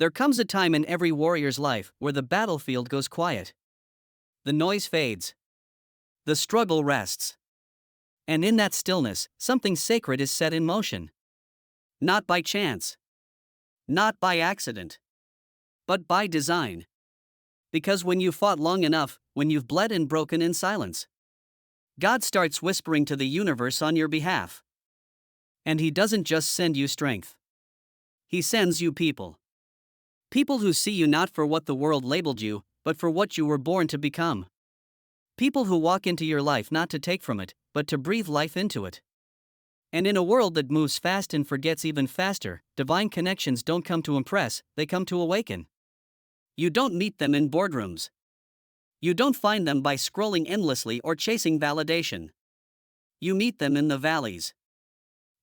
There comes a time in every warrior's life where the battlefield goes quiet. The noise fades. The struggle rests. And in that stillness, something sacred is set in motion. Not by chance. Not by accident. But by design. Because when you've fought long enough, when you've bled and broken in silence, God starts whispering to the universe on your behalf. And He doesn't just send you strength. He sends you people. People who see you not for what the world labeled you, but for what you were born to become. People who walk into your life not to take from it, but to breathe life into it. And in a world that moves fast and forgets even faster, divine connections don't come to impress, they come to awaken. You don't meet them in boardrooms. You don't find them by scrolling endlessly or chasing validation. You meet them in the valleys.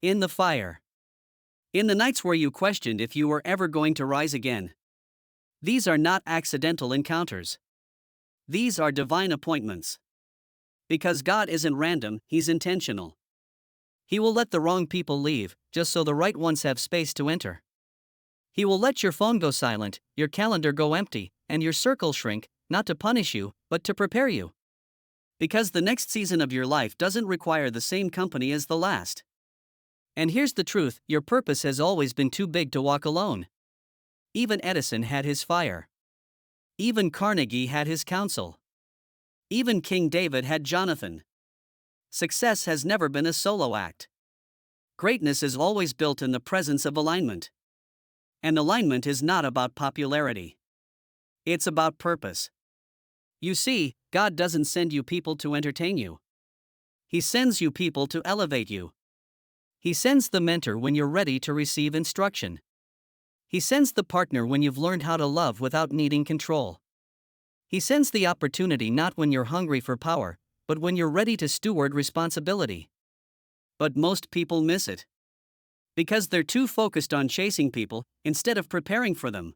In the fire. In the nights where you questioned if you were ever going to rise again. These are not accidental encounters. These are divine appointments. Because God isn't random, He's intentional. He will let the wrong people leave, just so the right ones have space to enter. He will let your phone go silent, your calendar go empty, and your circle shrink, not to punish you, but to prepare you. Because the next season of your life doesn't require the same company as the last. And here's the truth, your purpose has always been too big to walk alone. Even Edison had his fire. Even Carnegie had his counsel. Even King David had Jonathan. Success has never been a solo act. Greatness is always built in the presence of alignment. And alignment is not about popularity. It's about purpose. You see, God doesn't send you people to entertain you. He sends you people to elevate you. He sends the mentor when you're ready to receive instruction. He sends the partner when you've learned how to love without needing control. He sends the opportunity not when you're hungry for power, but when you're ready to steward responsibility. But most people miss it. Because they're too focused on chasing people, instead of preparing for them.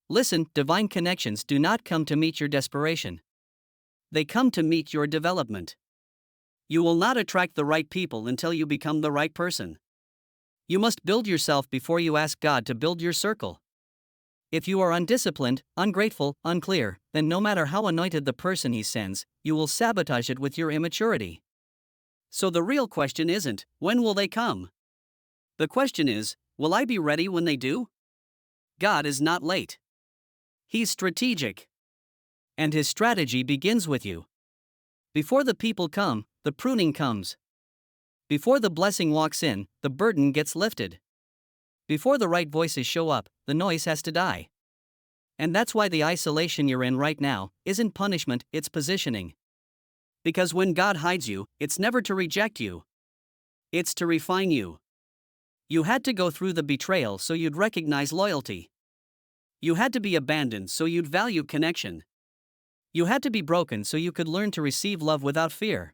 Listen, divine connections do not come to meet your desperation. They come to meet your development. You will not attract the right people until you become the right person. You must build yourself before you ask God to build your circle. If you are undisciplined, ungrateful, unclear, then no matter how anointed the person He sends, you will sabotage it with your immaturity. So the real question isn't, when will they come? The question is, will I be ready when they do? God is not late. He's strategic. And His strategy begins with you. Before the people come, the pruning comes. Before the blessing walks in, the burden gets lifted. Before the right voices show up, the noise has to die. And that's why the isolation you're in right now isn't punishment, it's positioning. Because when God hides you, it's never to reject you. It's to refine you. You had to go through the betrayal so you'd recognize loyalty. You had to be abandoned so you'd value connection. You had to be broken so you could learn to receive love without fear.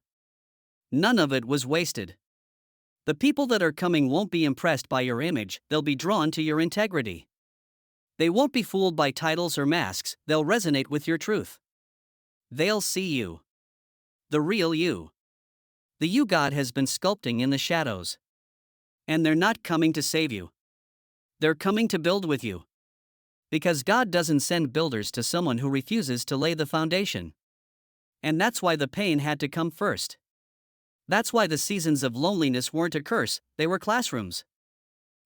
None of it was wasted. The people that are coming won't be impressed by your image, they'll be drawn to your integrity. They won't be fooled by titles or masks, they'll resonate with your truth. They'll see you. The real you. The you God has been sculpting in the shadows. And they're not coming to save you. They're coming to build with you. Because God doesn't send builders to someone who refuses to lay the foundation. And that's why the pain had to come first. That's why the seasons of loneliness weren't a curse, they were classrooms.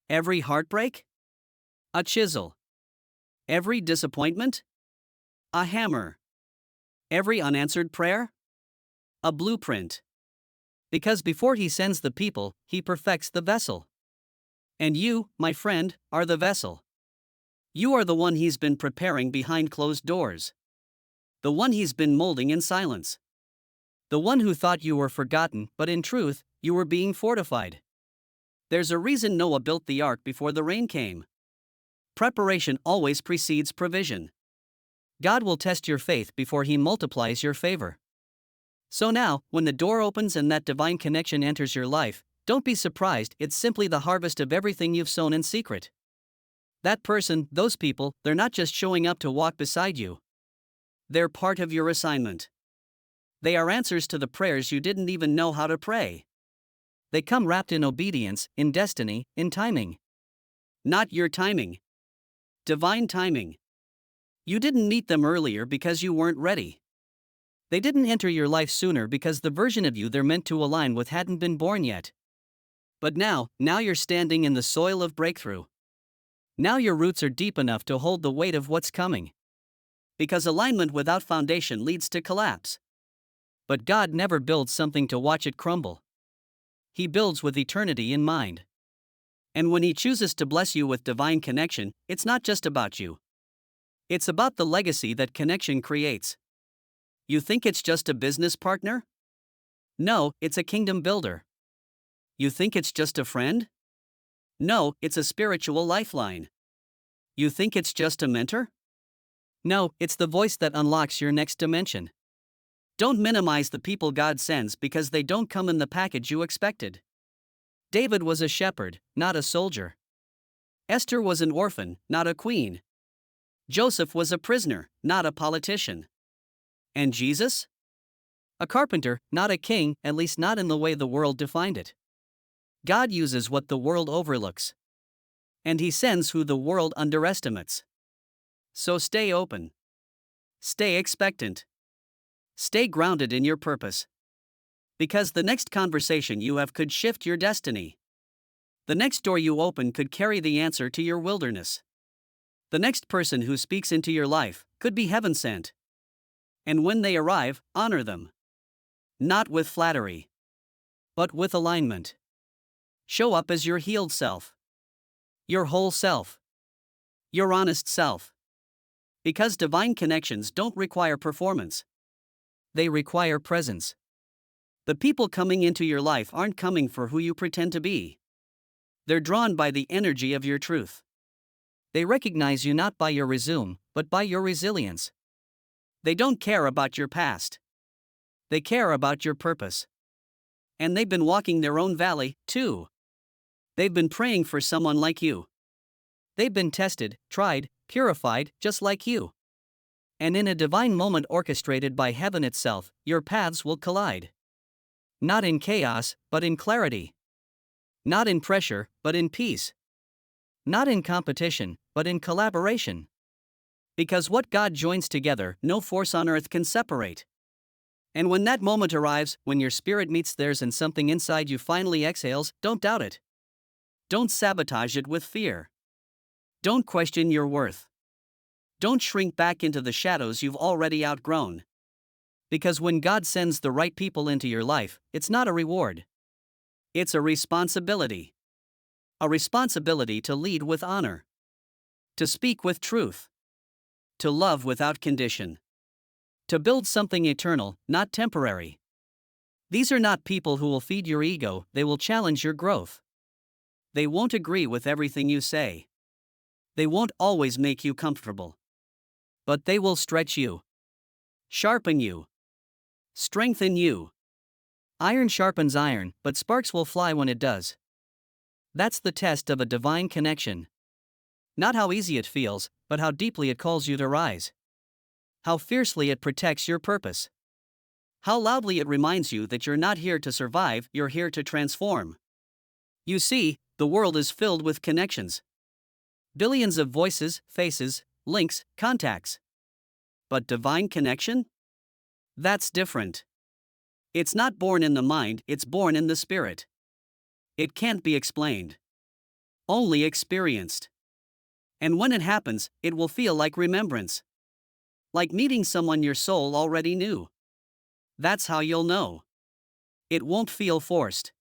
Every heartbreak? A chisel. Every disappointment? A hammer. Every unanswered prayer? A blueprint. Because before He sends the people, He perfects the vessel. And you, my friend, are the vessel. You are the one He's been preparing behind closed doors. The one He's been molding in silence. The one who thought you were forgotten, but in truth, you were being fortified. There's a reason Noah built the ark before the rain came. Preparation always precedes provision. God will test your faith before He multiplies your favor. So now, when the door opens and that divine connection enters your life, don't be surprised, it's simply the harvest of everything you've sown in secret. That person, those people, they're not just showing up to walk beside you. They're part of your assignment. They are answers to the prayers you didn't even know how to pray. They come wrapped in obedience, in destiny, in timing. Not your timing. Divine timing. You didn't meet them earlier because you weren't ready. They didn't enter your life sooner because the version of you they're meant to align with hadn't been born yet. But now you're standing in the soil of breakthrough. Now your roots are deep enough to hold the weight of what's coming. Because alignment without foundation leads to collapse. But God never builds something to watch it crumble. He builds with eternity in mind. And when He chooses to bless you with divine connection, it's not just about you. It's about the legacy that connection creates. You think it's just a business partner? No, it's a kingdom builder. You think it's just a friend? No, it's a spiritual lifeline. You think it's just a mentor? No, it's the voice that unlocks your next dimension. Don't minimize the people God sends because they don't come in the package you expected. David was a shepherd, not a soldier. Esther was an orphan, not a queen. Joseph was a prisoner, not a politician. And Jesus? A carpenter, not a king, at least not in the way the world defined it. God uses what the world overlooks. And He sends who the world underestimates. So stay open. Stay expectant. Stay grounded in your purpose. Because the next conversation you have could shift your destiny. The next door you open could carry the answer to your wilderness. The next person who speaks into your life could be heaven sent. And when they arrive, honor them. Not with flattery, but with alignment. Show up as your healed self. Your whole self. Your honest self. Because divine connections don't require performance. They require presence. The people coming into your life aren't coming for who you pretend to be. They're drawn by the energy of your truth. They recognize you not by your resume, but by your resilience. They don't care about your past. They care about your purpose. And they've been walking their own valley, too. They've been praying for someone like you. They've been tested, tried, purified, just like you. And in a divine moment orchestrated by heaven itself, your paths will collide. Not in chaos, but in clarity. Not in pressure, but in peace. Not in competition, but in collaboration. Because what God joins together, no force on earth can separate. And when that moment arrives, when your spirit meets theirs and something inside you finally exhales, don't doubt it. Don't sabotage it with fear. Don't question your worth. Don't shrink back into the shadows you've already outgrown. Because when God sends the right people into your life, it's not a reward. It's a responsibility. A responsibility to lead with honor. To speak with truth. To love without condition. To build something eternal, not temporary. These are not people who will feed your ego, they will challenge your growth. They won't agree with everything you say. They won't always make you comfortable. But they will stretch you. Sharpen you. Strengthen you. Iron sharpens iron, but sparks will fly when it does. That's the test of a divine connection. Not how easy it feels, but how deeply it calls you to rise. How fiercely it protects your purpose. How loudly it reminds you that you're not here to survive, you're here to transform. You see, the world is filled with connections. Billions of voices, faces, links, contacts. But divine connection? That's different. It's not born in the mind, it's born in the spirit. It can't be explained. Only experienced. And when it happens, it will feel like remembrance. Like meeting someone your soul already knew. That's how you'll know. It won't feel forced.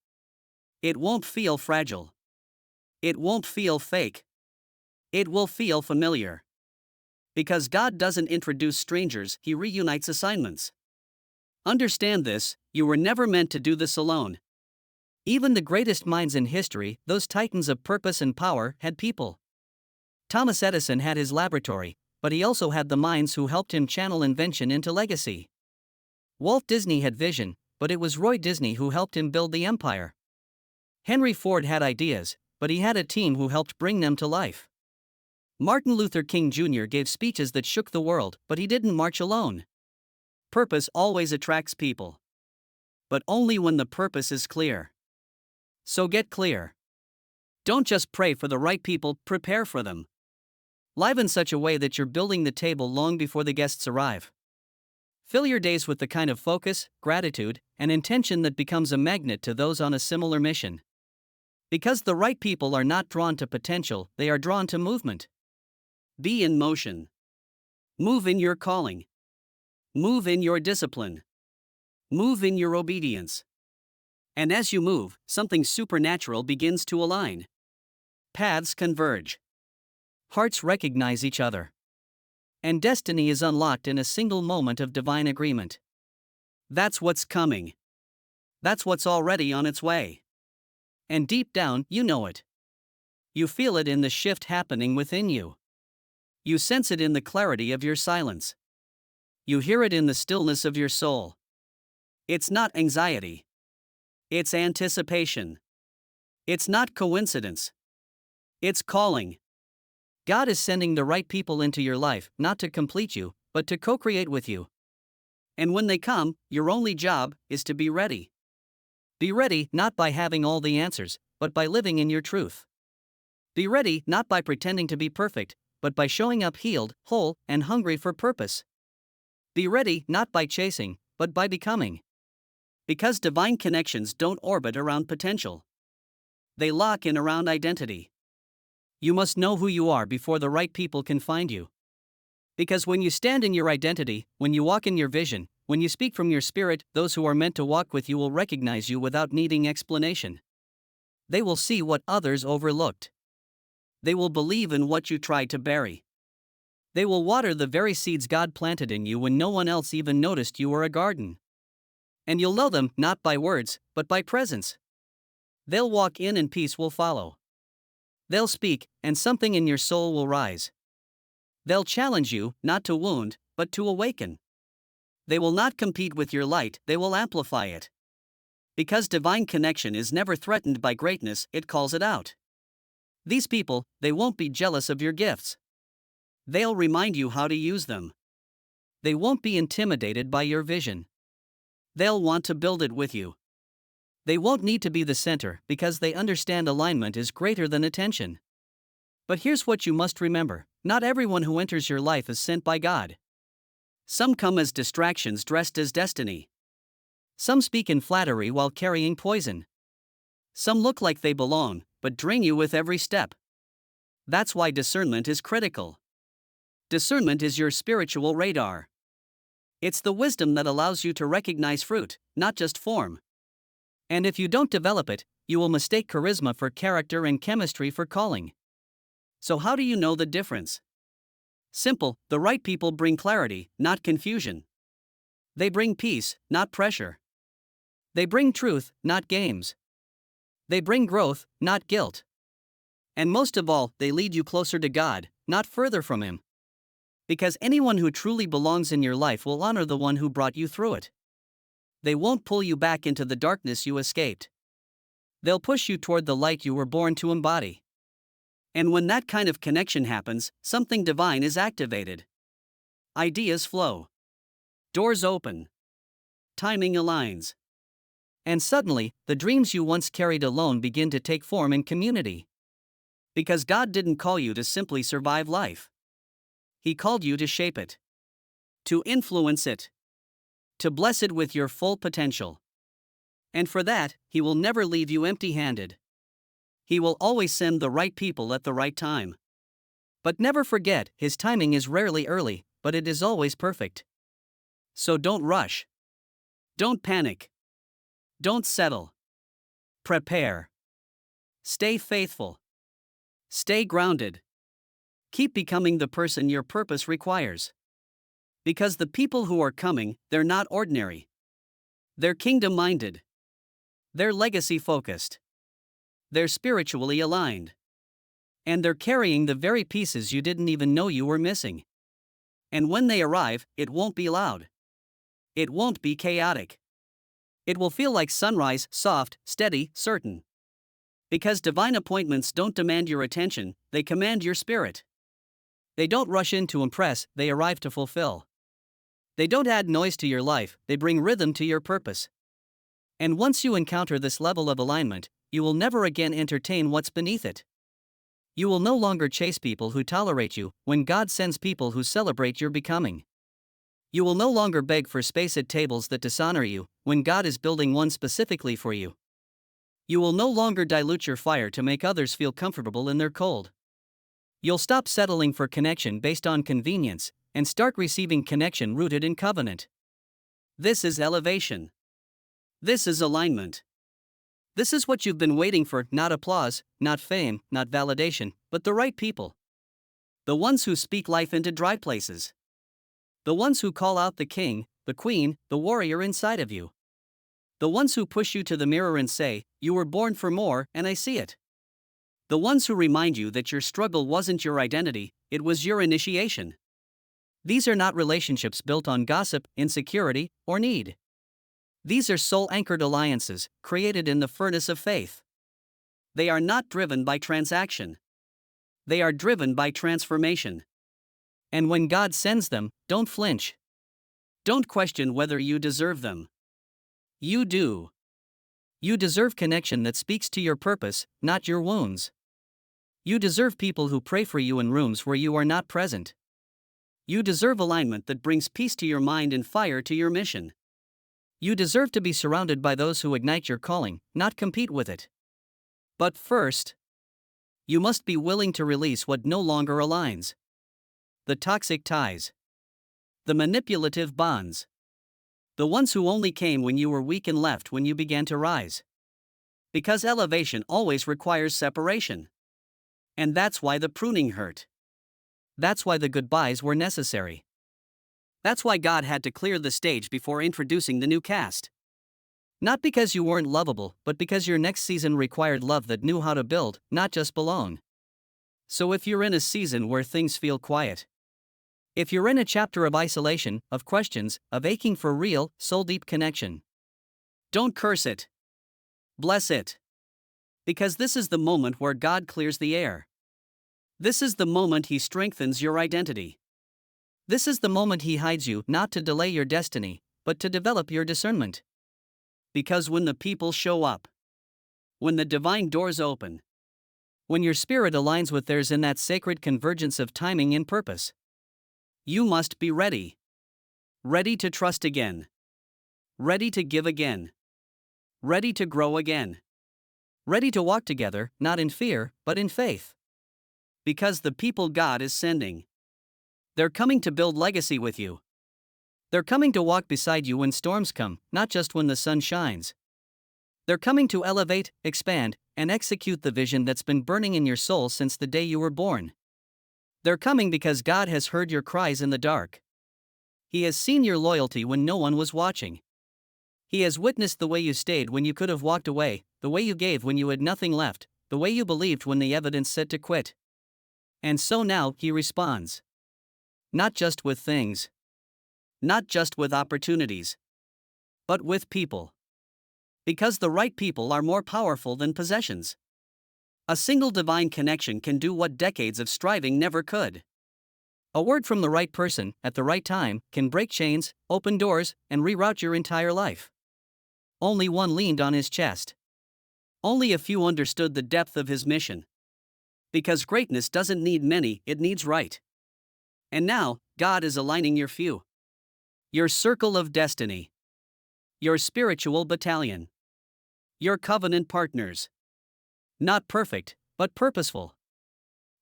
It won't feel fragile. It won't feel fake. It will feel familiar. Because God doesn't introduce strangers, He reunites assignments. Understand this, you were never meant to do this alone. Even the greatest minds in history, those titans of purpose and power, had people. Thomas Edison had his laboratory, but he also had the minds who helped him channel invention into legacy. Walt Disney had vision, but it was Roy Disney who helped him build the empire. Henry Ford had ideas, but he had a team who helped bring them to life. Martin Luther King Jr. gave speeches that shook the world, but he didn't march alone. Purpose always attracts people. But only when the purpose is clear. So get clear. Don't just pray for the right people, prepare for them. Live in such a way that you're building the table long before the guests arrive. Fill your days with the kind of focus, gratitude, and intention that becomes a magnet to those on a similar mission. Because the right people are not drawn to potential, they are drawn to movement. Be in motion. Move in your calling. Move in your discipline. Move in your obedience. And as you move, something supernatural begins to align. Paths converge. Hearts recognize each other. And destiny is unlocked in a single moment of divine agreement. That's what's coming. That's what's already on its way. And deep down, you know it. You feel it in the shift happening within you. You sense it in the clarity of your silence. You hear it in the stillness of your soul. It's not anxiety. It's anticipation. It's not coincidence. It's calling. God is sending the right people into your life, not to complete you, but to co-create with you. And when they come, your only job is to be ready. Be ready not by having all the answers, but by living in your truth. Be ready not by pretending to be perfect, but by showing up healed, whole, and hungry for purpose. Be ready not by chasing, but by becoming. Because divine connections don't orbit around potential. They lock in around identity. You must know who you are before the right people can find you. Because when you stand in your identity, when you walk in your vision, when you speak from your spirit, those who are meant to walk with you will recognize you without needing explanation. They will see what others overlooked. They will believe in what you tried to bury. They will water the very seeds God planted in you when no one else even noticed you were a garden. And you'll know them not by words, but by presence. They'll walk in and peace will follow. They'll speak, and something in your soul will rise. They'll challenge you, not to wound, but to awaken. They will not compete with your light, they will amplify it. Because divine connection is never threatened by greatness, it calls it out. These people, they won't be jealous of your gifts. They'll remind you how to use them. They won't be intimidated by your vision. They'll want to build it with you. They won't need to be the center because they understand alignment is greater than attention. But here's what you must remember: not everyone who enters your life is sent by God. Some come as distractions dressed as destiny. Some speak in flattery while carrying poison. Some look like they belong, but drain you with every step. That's why discernment is critical. Discernment is your spiritual radar. It's the wisdom that allows you to recognize fruit, not just form. And if you don't develop it, you will mistake charisma for character and chemistry for calling. So how do you know the difference? Simple: the right people bring clarity, not confusion. They bring peace, not pressure. They bring truth, not games. They bring growth, not guilt. And most of all, they lead you closer to God, not further from Him. Because anyone who truly belongs in your life will honor the one who brought you through it. They won't pull you back into the darkness you escaped. They'll push you toward the light you were born to embody. And when that kind of connection happens, something divine is activated. Ideas flow. Doors open. Timing aligns. And suddenly, the dreams you once carried alone begin to take form in community. Because God didn't call you to simply survive life. He called you to shape it. To influence it. To bless it with your full potential. And for that, He will never leave you empty-handed. He will always send the right people at the right time. But never forget, His timing is rarely early, but it is always perfect. So don't rush. Don't panic. Don't settle. Prepare. Stay faithful. Stay grounded. Keep becoming the person your purpose requires. Because the people who are coming, they're not ordinary. They're kingdom-minded. They're legacy-focused. They're spiritually aligned. And they're carrying the very pieces you didn't even know you were missing. And when they arrive, it won't be loud. It won't be chaotic. It will feel like sunrise, soft, steady, certain. Because divine appointments don't demand your attention, they command your spirit. They don't rush in to impress, they arrive to fulfill. They don't add noise to your life, they bring rhythm to your purpose. And once you encounter this level of alignment, you will never again entertain what's beneath it. You will no longer chase people who tolerate you when God sends people who celebrate your becoming. You will no longer beg for space at tables that dishonor you when God is building one specifically for you. You will no longer dilute your fire to make others feel comfortable in their cold. You'll stop settling for connection based on convenience and start receiving connection rooted in covenant. This is elevation. This is alignment. This is what you've been waiting for, not applause, not fame, not validation, but the right people. The ones who speak life into dry places. The ones who call out the king, the queen, the warrior inside of you. The ones who push you to the mirror and say, "You were born for more, and I see it." The ones who remind you that your struggle wasn't your identity, it was your initiation. These are not relationships built on gossip, insecurity, or need. These are soul-anchored alliances, created in the furnace of faith. They are not driven by transaction. They are driven by transformation. And when God sends them, don't flinch. Don't question whether you deserve them. You do. You deserve connection that speaks to your purpose, not your wounds. You deserve people who pray for you in rooms where you are not present. You deserve alignment that brings peace to your mind and fire to your mission. You deserve to be surrounded by those who ignite your calling, not compete with it. But first, you must be willing to release what no longer aligns. The toxic ties. The manipulative bonds. The ones who only came when you were weak and left when you began to rise. Because elevation always requires separation. And that's why the pruning hurt. That's why the goodbyes were necessary. That's why God had to clear the stage before introducing the new cast. Not because you weren't lovable, but because your next season required love that knew how to build, not just belong. So if you're in a season where things feel quiet, if you're in a chapter of isolation, of questions, of aching for real, soul-deep connection, don't curse it. Bless it. Because this is the moment where God clears the air. This is the moment He strengthens your identity. This is the moment He hides you, not to delay your destiny, but to develop your discernment. Because when the people show up, when the divine doors open, when your spirit aligns with theirs in that sacred convergence of timing and purpose, you must be ready. Ready to trust again. Ready to give again. Ready to grow again. Ready to walk together, not in fear, but in faith. Because the people God is sending, they're coming to build legacy with you. They're coming to walk beside you when storms come, not just when the sun shines. They're coming to elevate, expand, and execute the vision that's been burning in your soul since the day you were born. They're coming because God has heard your cries in the dark. He has seen your loyalty when no one was watching. He has witnessed the way you stayed when you could have walked away, the way you gave when you had nothing left, the way you believed when the evidence said to quit. And so now He responds. Not just with things. Not just with opportunities. But with people. Because the right people are more powerful than possessions. A single divine connection can do what decades of striving never could. A word from the right person, at the right time, can break chains, open doors, and reroute your entire life. Only one leaned on his chest. Only a few understood the depth of his mission. Because greatness doesn't need many, it needs right. And now, God is aligning your few. Your circle of destiny. Your spiritual battalion. Your covenant partners. Not perfect, but purposeful.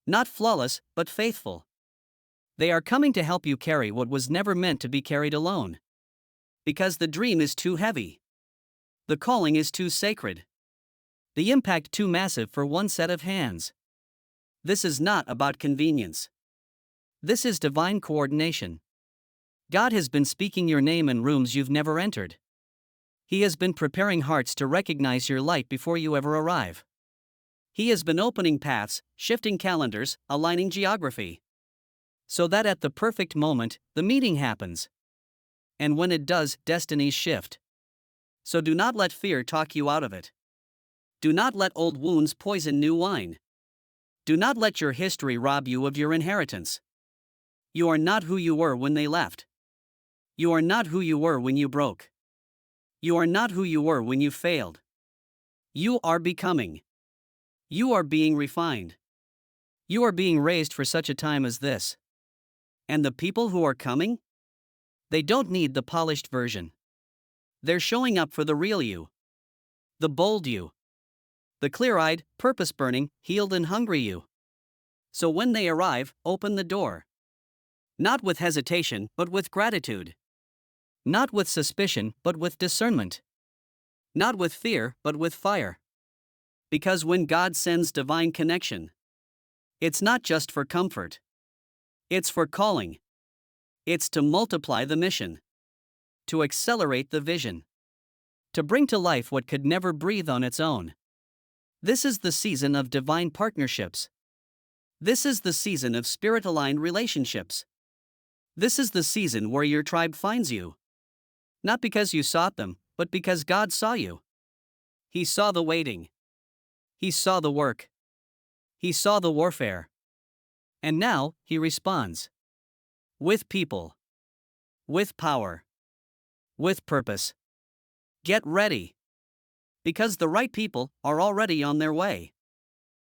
Not flawless, but faithful. They are coming to help you carry what was never meant to be carried alone. Because the dream is too heavy. The calling is too sacred. The impact too massive for one set of hands. This is not about convenience. This is divine coordination. God has been speaking your name in rooms you've never entered. He has been preparing hearts to recognize your light before you ever arrive. He has been opening paths, shifting calendars, aligning geography. So that at the perfect moment, the meeting happens. And when it does, destinies shift. So do not let fear talk you out of it. Do not let old wounds poison new wine. Do not let your history rob you of your inheritance. You are not who you were when they left. You are not who you were when you broke. You are not who you were when you failed. You are becoming. You are being refined. You are being raised for such a time as this. And the people who are coming? They don't need the polished version. They're showing up for the real you. The bold you. The clear-eyed, purpose-burning, healed and hungry you. So when they arrive, open the door. Not with hesitation, but with gratitude. Not with suspicion, but with discernment. Not with fear, but with fire. Because when God sends divine connection, it's not just for comfort. It's for calling. It's to multiply the mission. To accelerate the vision. To bring to life what could never breathe on its own. This is the season of divine partnerships. This is the season of spirit-aligned relationships. This is the season where your tribe finds you. Not because you sought them, but because God saw you. He saw the waiting. He saw the work. He saw the warfare. And now, He responds. With people. With power. With purpose. Get ready. Because the right people are already on their way.